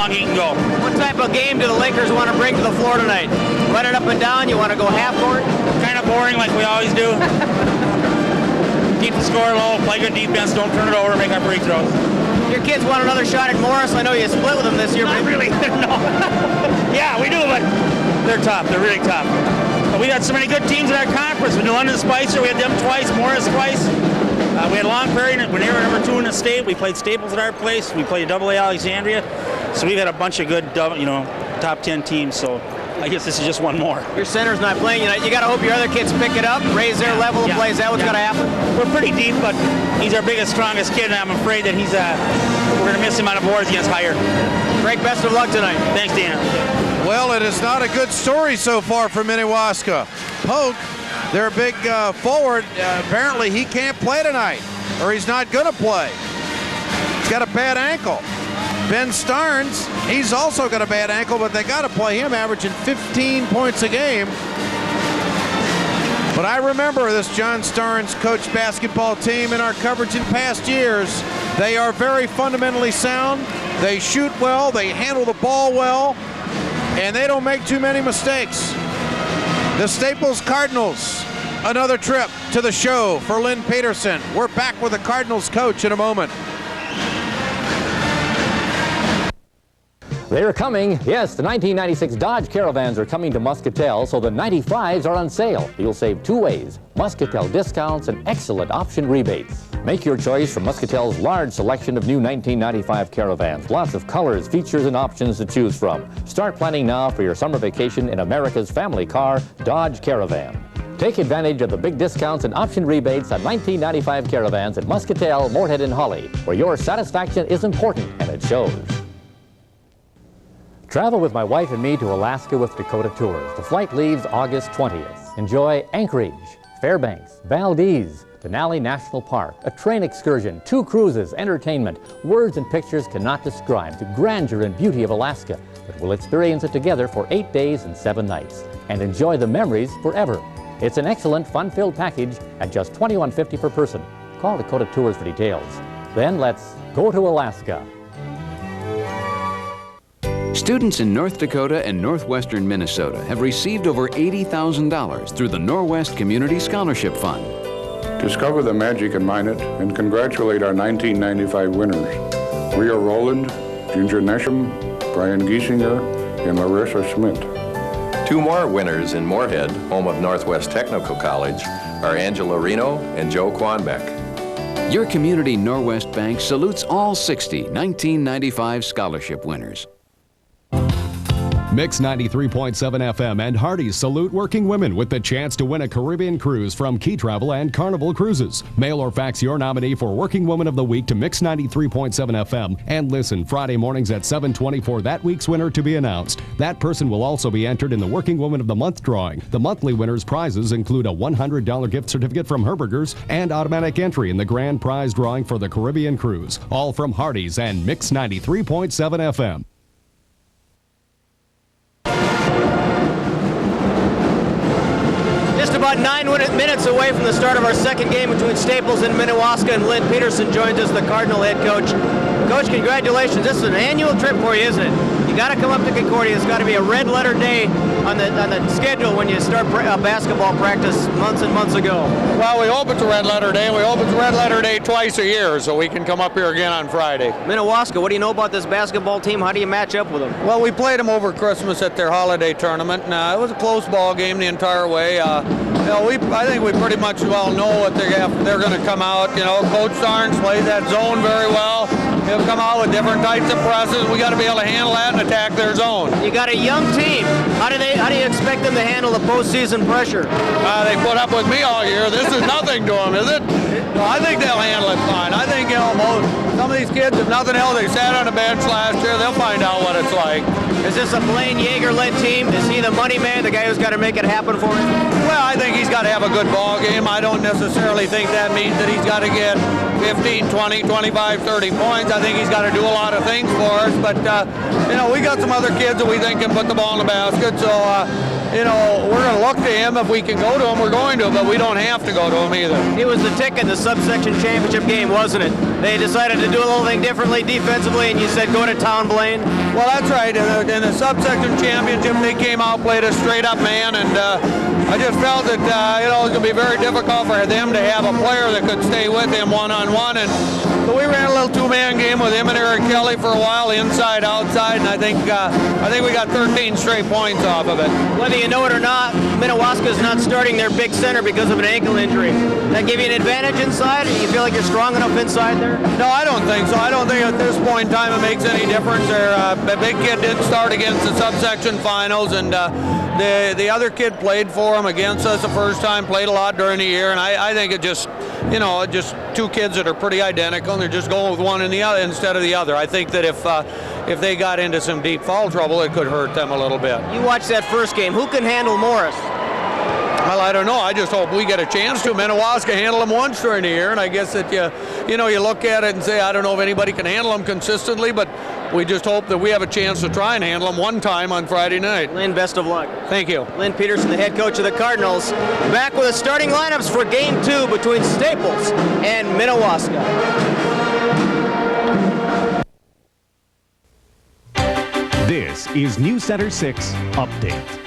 long he can go. What type of game do the Lakers want to bring to the floor tonight? Run it up and down? You want to go half court? Kind of boring like we always do. Keep the score low, play good defense, don't turn it over, make our free throws. Your kids want another shot at Morris. I know you split with them this year. Not really, no. Yeah, we do, but they're tough. They're really tough. But we got so many good teams in our conference. We had London Spicer, we had them twice, Morris twice. We had Long Prairie when they were number 2 in the state. We played Staples at our place. We played AA Alexandria. So we've got a bunch of good, top 10 teams. So I guess this is just one more. Your center's not playing tonight. You got to hope your other kids pick it up, raise their level of play. Is that what's got to happen? We're pretty deep, but he's our biggest, strongest kid, and I'm afraid that we're going to miss him on the boards against higher. Greg, best of luck tonight. Thanks, Dana. Well, it is not a good story so far for Minnewaska. Polk, their big forward, apparently he can't play tonight, or he's not going to play. He's got a bad ankle. Ben Starnes, he's also got a bad ankle, but they got to play him, averaging 15 points a game. But I remember this John Starnes coached basketball team in our coverage in past years. They are very fundamentally sound. They shoot well, they handle the ball well, and they don't make too many mistakes. The Staples Cardinals, another trip to the show for Lynn Peterson. We're back with the Cardinals coach in a moment. They're coming. Yes, the 1996 Dodge Caravans are coming to Muscatel, so the 95s are on sale. You'll save 2 ways: Muscatel discounts and excellent option rebates. Make your choice from Muscatel's large selection of new 1995 Caravans. Lots of colors, features, and options to choose from. Start planning now for your summer vacation in America's family car, Dodge Caravan. Take advantage of the big discounts and option rebates on 1995 Caravans at Muscatel, Moorhead, and Holly, where your satisfaction is important, and it shows. Travel with my wife and me to Alaska with Dakota Tours. The flight leaves August 20th. Enjoy Anchorage, Fairbanks, Valdez, Denali National Park, a train excursion, 2 cruises, entertainment. Words and pictures cannot describe the grandeur and beauty of Alaska, but we'll experience it together for 8 days and 7 nights and enjoy the memories forever. It's an excellent, fun-filled package at just $21.50 per person. Call Dakota Tours for details. Then let's go to Alaska. Students in North Dakota and northwestern Minnesota have received over $80,000 through the Norwest Community Scholarship Fund. Discover the magic in Minot and congratulate our 1995 winners: Rhea Rowland, Ginger Nesham, Brian Giesinger, and Larissa Schmidt. 2 more winners in Moorhead, home of Northwest Technical College, are Angela Reno and Joe Quanbeck. Your Community Norwest Bank salutes all 60 1995 scholarship winners. Mix 93.7 FM and Hardee's salute working women with the chance to win a Caribbean cruise from Key Travel and Carnival Cruises. Mail or fax your nominee for Working Woman of the Week to Mix 93.7 FM and listen Friday mornings at 7:20 for that week's winner to be announced. That person will also be entered in the Working Woman of the Month drawing. The monthly winner's prizes include a $100 gift certificate from Herberger's and automatic entry in the grand prize drawing for the Caribbean cruise. All from Hardee's and Mix 93.7 FM. About 9 minutes away from the start of our second game between Staples and Minnewaska, and Lynn Peterson joins us, the Cardinal head coach. Coach, congratulations. This is an annual trip for you, isn't it? You got to come up to Concordia. It's got to be a red letter day on the schedule when you start basketball practice months and months ago. Well, we hope it's a red letter day. We hope it's a red letter day twice a year, so we can come up here again on Friday. Think what do you know about this basketball team? How do you match up with them? Well, we played them over Christmas at their holiday tournament, and it was a close ball game the entire way. I think we pretty much well know what they're going to come out. Coach Starnes plays that zone very well. He'll come out with different types of presses. We got to be able to handle that and attack their zone. You got a young team. How do you expect them to handle the postseason pressure? They put up with me all year. This is nothing to them, is it? No, I think they'll handle it fine. I think some of these kids, if nothing else, they sat on the bench last year. They'll find out what it's like. Is this a Blaine Yeager-led team? Is he the money man, the guy who's got to make it happen for him? Well, I think he's got to have a good ball game. I don't necessarily think that means that he's got to get 15, 20, 25, 30 points. I think he's got to do a lot of things for us. But, we got some other kids that we think can put the ball in the basket. So you know, we're going to look to him. If we can go to him, we're going to, but we don't have to go to him either. He was the tick in the subsection championship game, wasn't it? They decided to do a little thing differently defensively, and you said go to town, Blaine. Well, that's right. In the subsection championship, they came out, played a straight-up man, and I just felt that you know, it was going to be very difficult for them to have a player that could stay with him one-on-one, and so we ran a little two-man game with him and Eric Kelly for a while, inside, outside, and I think we got 13 straight points off of it. Whether you know it or not, Minnewaska is not starting their big center because of an ankle injury. Does that give you an advantage inside, or you feel like you're strong enough inside there? No, I don't think so. I don't think at this point in time it makes any difference. The big kid did start against the subsection finals, and the other kid played for him against us the first time, played a lot during the year, and I think it just, you know, just two kids that are pretty identical, and they're just going with one and the other instead of the other. I think that if they got into some deep foul trouble, it could hurt them a little bit. You watched that first game. Who can handle Morris? Well, I don't know. I just hope we get a chance to. Minnewaska handle him once during the year, and I guess that you look at it and say, I don't know if anybody can handle him consistently, but we just hope that we have a chance to try and handle him one time on Friday night. Lynn, best of luck. Thank you. Lynn Peterson, the head coach of the Cardinals, back with the starting lineups for Game 2 between Staples and Minnewaska. This is News Center 6 Update.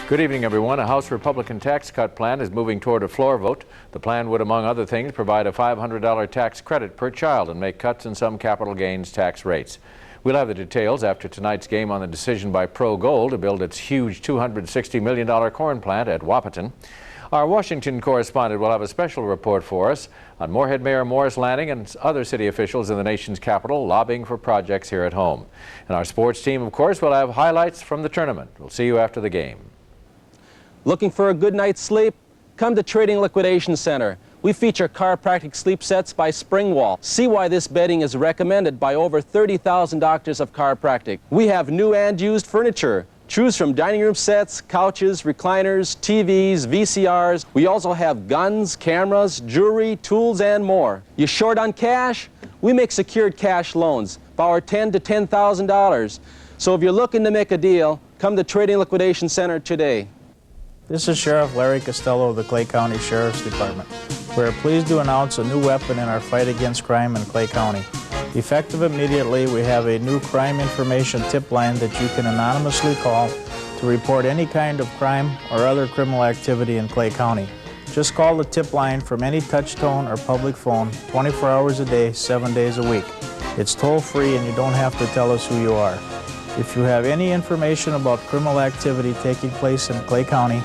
Good evening, everyone. A House Republican tax cut plan is moving toward a floor vote. The plan would, among other things, provide a $500 tax credit per child and make cuts in some capital gains tax rates. We'll have the details after tonight's game on the decision by Pro Gold to build its huge $260 million corn plant at Wahpeton. Our Washington correspondent will have a special report for us on Moorhead Mayor Morris Lanning and other city officials in the nation's capital lobbying for projects here at home. And our sports team, of course, will have highlights from the tournament. We'll see you after the game. Looking for a good night's sleep? Come to Trading Liquidation Center. We feature chiropractic sleep sets by Springwall. See why this bedding is recommended by over 30,000 doctors of chiropractic. We have new and used furniture. Choose from dining room sets, couches, recliners, TVs, VCRs. We also have guns, cameras, jewelry, tools, and more. You short on cash? We make secured cash loans, power $10,000 to $10,000. So if you're looking to make a deal, come to Trading Liquidation Center today. This is Sheriff Larry Costello of the Clay County Sheriff's Department. We are pleased to announce a new weapon in our fight against crime in Clay County. Effective immediately, we have a new crime information tip line that you can anonymously call to report any kind of crime or other criminal activity in Clay County. Just call the tip line from any touch tone or public phone 24 hours a day, 7 days a week. It's toll-free and you don't have to tell us who you are. If you have any information about criminal activity taking place in Clay County,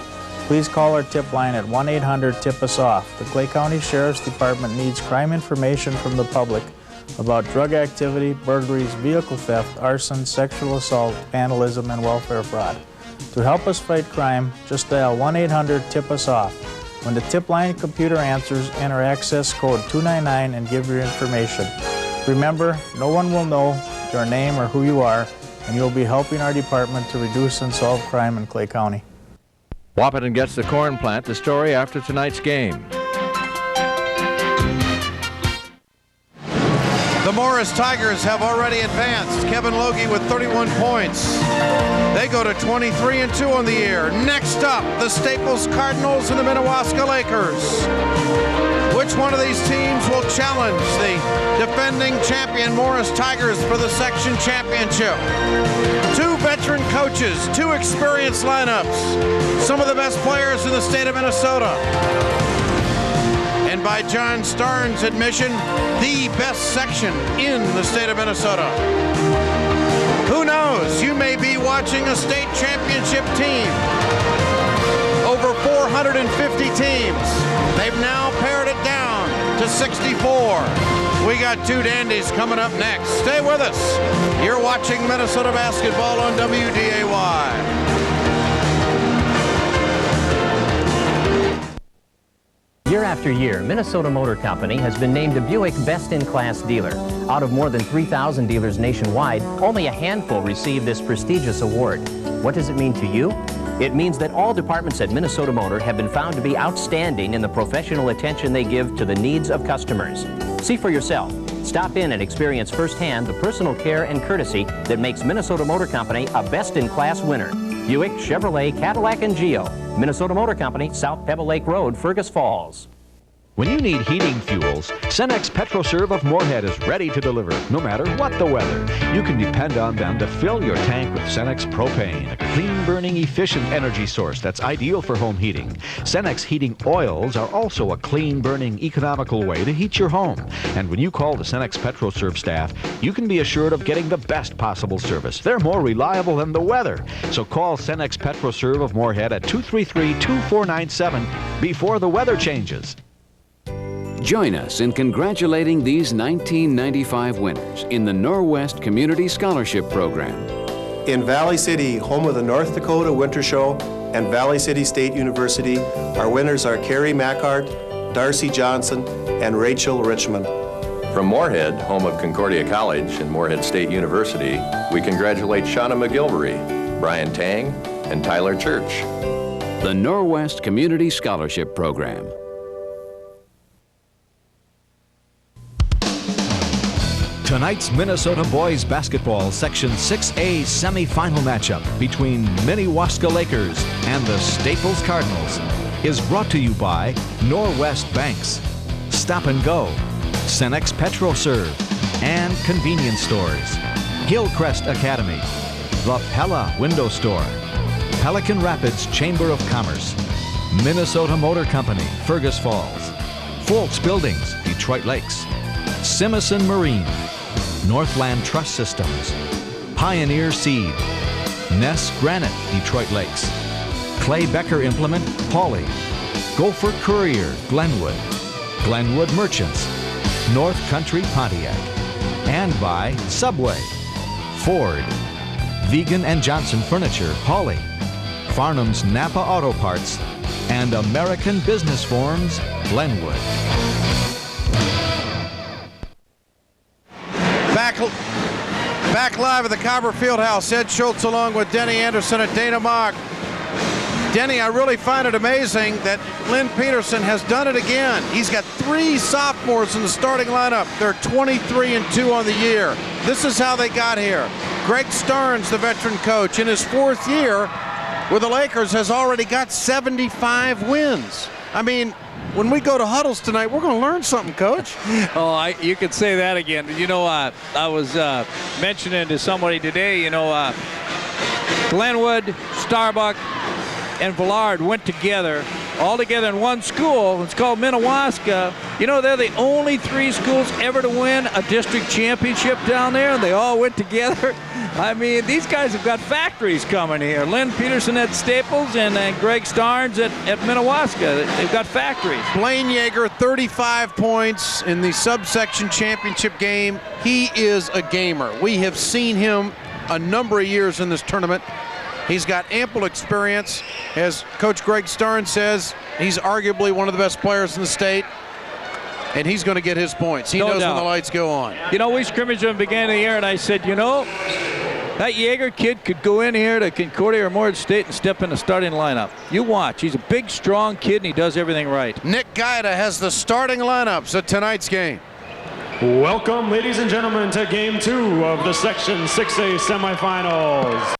please call our tip line at 1-800-TIP-US-OFF. The Clay County Sheriff's Department needs crime information from the public about drug activity, burglaries, vehicle theft, arson, sexual assault, vandalism, and welfare fraud. To help us fight crime, just dial 1-800-TIP-US-OFF. When the tip line computer answers, enter access code 299 and give your information. Remember, no one will know your name or who you are, and you'll be helping our department to reduce and solve crime in Clay County. Wahpeton gets the corn plant, the story after tonight's game. The Morris Tigers have already advanced. Kevin Logie with 31 points. They go to 23-2 on the year. Next up, the Staples Cardinals and the Minnewaska Lakers. Which one of these teams will challenge the defending champion Morris Tigers for the section championship? Two veteran coaches, two experienced lineups, some of the best players in the state of Minnesota. And by John Starnes' admission, the best section in the state of Minnesota. Who knows? You may be watching a state championship team. Over 450 teams. They've now pared it down to 64. We got two dandies coming up next. Stay with us. You're watching Minnesota basketball on WDAY. Year after year, Minnesota Motor Company has been named a Buick Best-in-Class dealer. Out of more than 3,000 dealers nationwide, only a handful receive this prestigious award. What does it mean to you? It means that all departments at Minnesota Motor have been found to be outstanding in the professional attention they give to the needs of customers. See for yourself. Stop in and experience firsthand the personal care and courtesy that makes Minnesota Motor Company a best-in-class winner. Buick, Chevrolet, Cadillac, and Geo. Minnesota Motor Company, South Pebble Lake Road, Fergus Falls. When you need heating fuels, Cenex PetroServe of Moorhead is ready to deliver, no matter what the weather. You can depend on them to fill your tank with Cenex propane, a clean-burning, efficient energy source that's ideal for home heating. Cenex heating oils are also a clean-burning, economical way to heat your home. And when you call the Cenex PetroServe staff, you can be assured of getting the best possible service. They're more reliable than the weather. So call Cenex PetroServe of Moorhead at 233-2497 before the weather changes. Join us in congratulating these 1995 winners in the Norwest Community Scholarship Program. In Valley City, home of the North Dakota Winter Show and Valley City State University, our winners are Carrie Mackhart, Darcy Johnson, and Rachel Richmond. From Moorhead, home of Concordia College and Moorhead State University, we congratulate Shauna McGilvery, Brian Tang, and Tyler Church. The Norwest Community Scholarship Program. Tonight's Minnesota boys basketball Section 6A semifinal matchup between Minnewaska Lakers and the Staples Cardinals is brought to you by Norwest Banks, Stop and Go, Cenex PetroServe, and convenience stores, Hillcrest Academy, the Pella Window Store, Pelican Rapids Chamber of Commerce, Minnesota Motor Company, Fergus Falls, Folks Buildings, Detroit Lakes, Simison Marine, Northland Trust Systems, Pioneer Seed, Ness Granite, Detroit Lakes, Clay Becker Implement, Hawley, Gopher Courier, Glenwood, Glenwood Merchants, North Country Pontiac, and by Subway, Ford, Vegan and Johnson Furniture, Hawley, Farnham's Napa Auto Parts, and American Business Forms, Glenwood. Back live at the Cobber Fieldhouse, Ed Schultz along with Denny Anderson and Dana Mock. Denny, I really find it amazing that Lynn Peterson has done it again. He's got 3 sophomores in the starting lineup. They're 23-2 on the year. This is how they got here. Greg Starnes, the veteran coach, in his 4th year with the Lakers, has already got 75 wins. I mean, when we go to huddles tonight, we're going to learn something, Coach. Oh, you could say that again. You know, I was mentioning to somebody today, you know, Glenwood, Starbuck, and Villard went together, all together in one school. It's called Minnewaska. You know, they're the only 3 schools ever to win a district championship down there, and they all went together. I mean, these guys have got factories coming here. Lynn Peterson at Staples and Greg Starnes at Minnewaska. They've got factories. Blaine Yeager, 35 points in the subsection championship game. He is a gamer. We have seen him a number of years in this tournament. He's got ample experience. As Coach Greg Starnes says, he's arguably one of the best players in the state. And he's going to get his points. He knows when the lights go on. You know, we scrimmaged at the beginning of the year, and I said, you know, that Yeager kid could go in here to Concordia or Moorhead State and step in the starting lineup. You watch. He's a big, strong kid, and he does everything right. Nick Gaida has the starting lineups at tonight's game. Welcome, ladies and gentlemen, to Game 2 of the Section 6A semifinals.